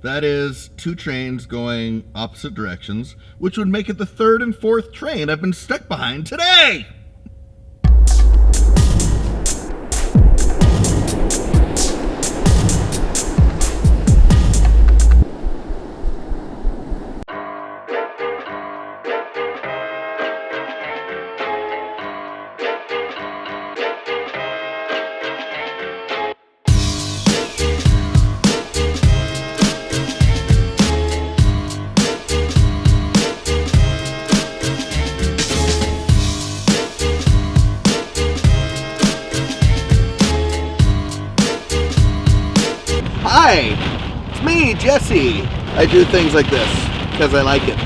That is 2 trains going opposite directions, which would make it the 3rd and 4th train I've been stuck behind today! Hi, it's me, Jesse. I do things like this because I like it.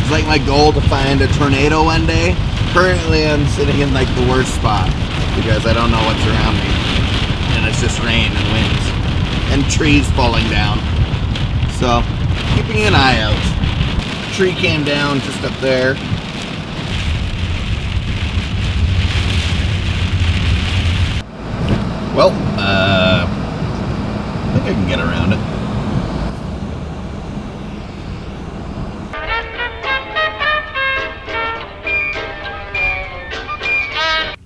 It's like my goal to find a tornado one day. Currently I'm sitting in like the worst spot because I don't know what's around me. And it's just rain and winds and trees falling down. So, keeping an eye out. A tree came down just up there. Well, I think I can get around it.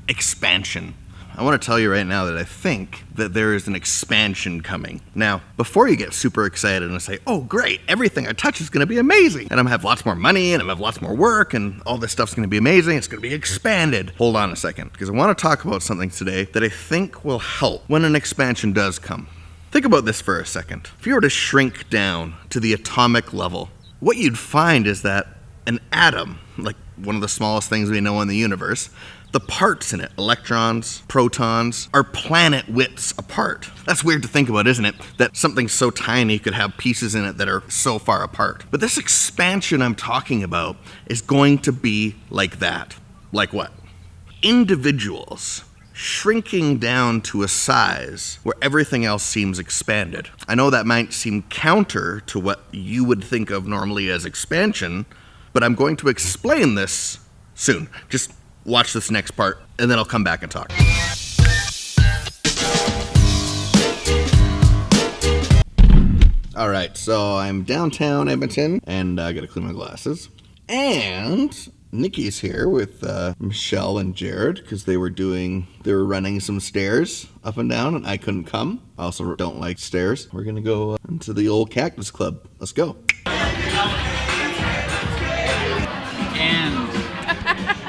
Expansion. I want to tell you right now that I think that there is an expansion coming. Now, before you get super excited and say, oh great, everything I touch is going to be amazing, and I'm going to have lots more money, and I'm going to have lots more work, and all this stuff's going to be amazing, it's going to be expanded. Hold on a second, because I want to talk about something today that I think will help when an expansion does come. Think about this for a second. If you were to shrink down to the atomic level, what you'd find is that an atom, like one of the smallest things we know in the universe, the parts in it, electrons, protons, are planet widths apart. That's weird to think about, isn't it? That something so tiny could have pieces in it that are so far apart. But this expansion I'm talking about is going to be like that. Like what? Individuals shrinking down to a size where everything else seems expanded. I know that might seem counter to what you would think of normally as expansion, but I'm going to explain this soon. Just watch this next part, and then I'll come back and talk. All right, so I'm downtown Edmonton, and I gotta clean my glasses. And Nikki's here with Michelle and Jared, because they were running some stairs up and down, and I couldn't come. I also don't like stairs. We're gonna go into the old Cactus Club. Let's go.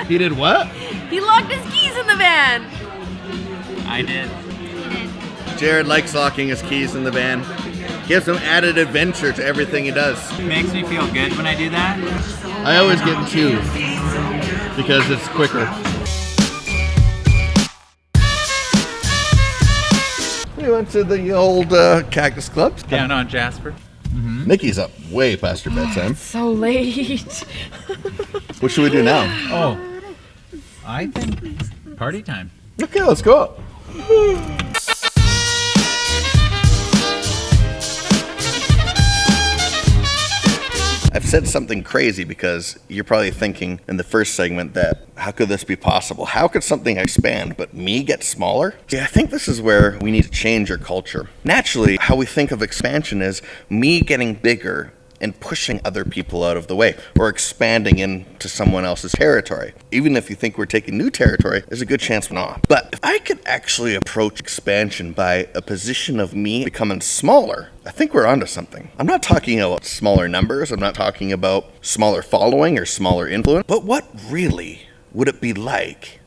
He did what? He locked his keys in the van. I did. Jared likes locking his keys in the van. Gives him added adventure to everything he does. It makes me feel good when I do that. I always get in 2 because it's quicker. We went to the old Cactus Club. Down on Jasper. Mm-hmm. Nikki's up way past her bedtime. So late. What should we do now? Oh, I think party time. Okay, let's go up. I've said something crazy because you're probably thinking in the first segment that how could this be possible? How could something expand but me get smaller? Yeah, I think this is where we need to change our culture. Naturally, how we think of expansion is me getting bigger and pushing other people out of the way or expanding into someone else's territory. Even if you think we're taking new territory, there's a good chance we're not. But if I could actually approach expansion by a position of me becoming smaller, I think we're onto something. I'm not talking about smaller numbers, I'm not talking about smaller following or smaller influence, but what really would it be like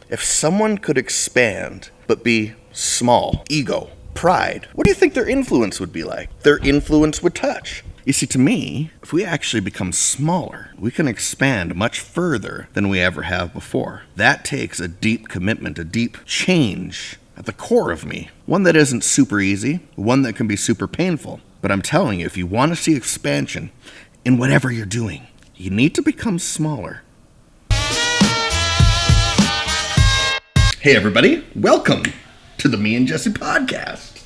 if someone could expand but be small? Ego, pride. What do you think their influence would be like? Their influence would touch. You see, to me, if we actually become smaller, we can expand much further than we ever have before. That takes a deep commitment, a deep change at the core of me. One that isn't super easy, one that can be super painful. But I'm telling you, if you want to see expansion in whatever you're doing, you need to become smaller. Hey everybody, welcome to the Me and Jesse podcast.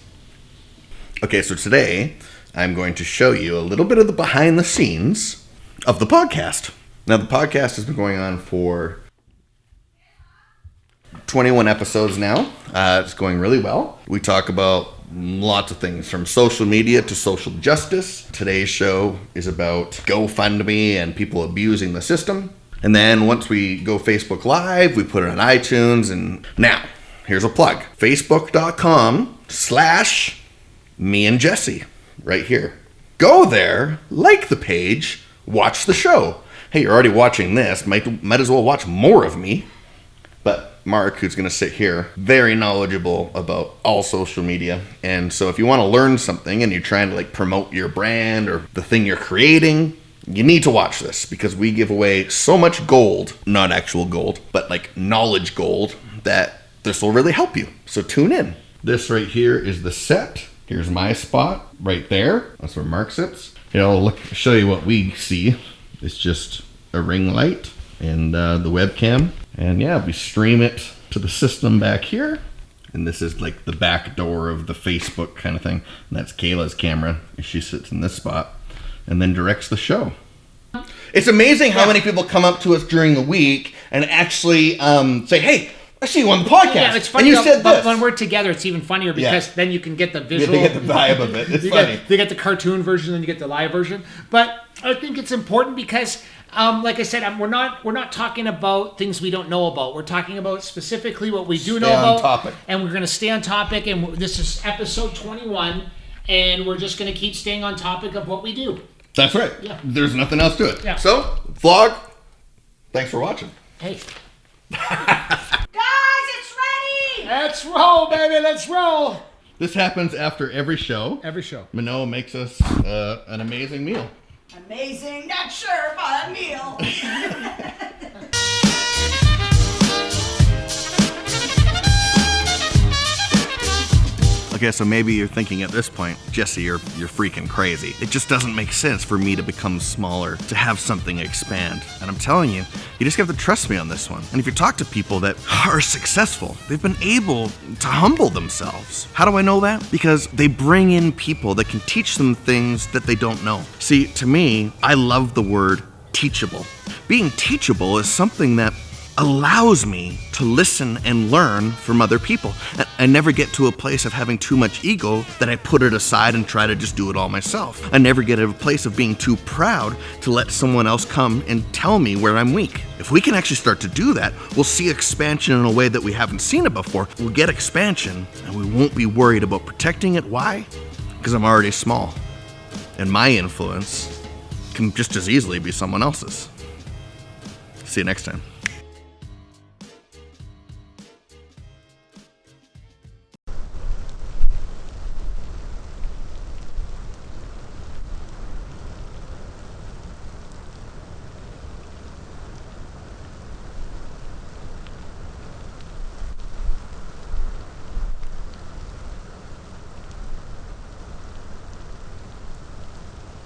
Okay, so today I'm going to show you a little bit of the behind the scenes of the podcast. Now, the podcast has been going on for 21 episodes now. It's going really well. We talk about lots of things from social media to social justice. Today's show is about GoFundMe and people abusing the system. And then once we go Facebook Live, we put it on iTunes. And now, here's a plug. Facebook.com/me and Jesse, right here. Go there, like the page, watch the show. Hey, you're already watching this. Might as well watch more of me. But Mark, who's going to sit here, very knowledgeable about all social media. And so if you want to learn something and you're trying to like promote your brand or the thing you're creating, you need to watch this because we give away so much gold, not actual gold, but like knowledge gold, that this will really help you. So tune in. This right here is the set. Here's my spot right there. That's where Mark sits. I'll show you what we see. It's just a ring light and the webcam. And yeah, we stream it to the system back here. And this is like the back door of the Facebook kind of thing. And that's Kayla's camera. She sits in this spot and then directs the show. It's amazing how many people come up to us during the week and actually say, hey, I see you on the podcast. Yeah, it's funny. And you said this. When we're together, it's even funnier because then you can get the visual. You get the vibe of it. It's funny. You get the cartoon version, and you get the live version. But I think it's important because, like I said, we're not talking about things we don't know about. We're talking about specifically what we do know about. Stay on topic. And we're going to stay on topic. And this is episode 21, and we're just going to keep staying on topic of what we do. That's right. Yeah. There's nothing else to it. Yeah. So, vlog. Thanks for watching. Hey. Guys, it's ready! Let's roll, baby. Let's roll. This happens after every show. Every show. Martineau makes us an amazing meal. Amazing, not sure, but a meal. Okay, so maybe you're thinking at this point, Jesse, you're freaking crazy. It just doesn't make sense for me to become smaller, to have something expand. And I'm telling you, you just have to trust me on this one. And if you talk to people that are successful, they've been able to humble themselves. How do I know that? Because they bring in people that can teach them things that they don't know. See, to me, I love the word teachable. Being teachable is something that allows me to listen and learn from other people. I never get to a place of having too much ego that I put it aside and try to just do it all myself. I never get to a place of being too proud to let someone else come and tell me where I'm weak. If we can actually start to do that, we'll see expansion in a way that we haven't seen it before. We'll get expansion and we won't be worried about protecting it. Why? Because I'm already small. And my influence can just as easily be someone else's. See you next time.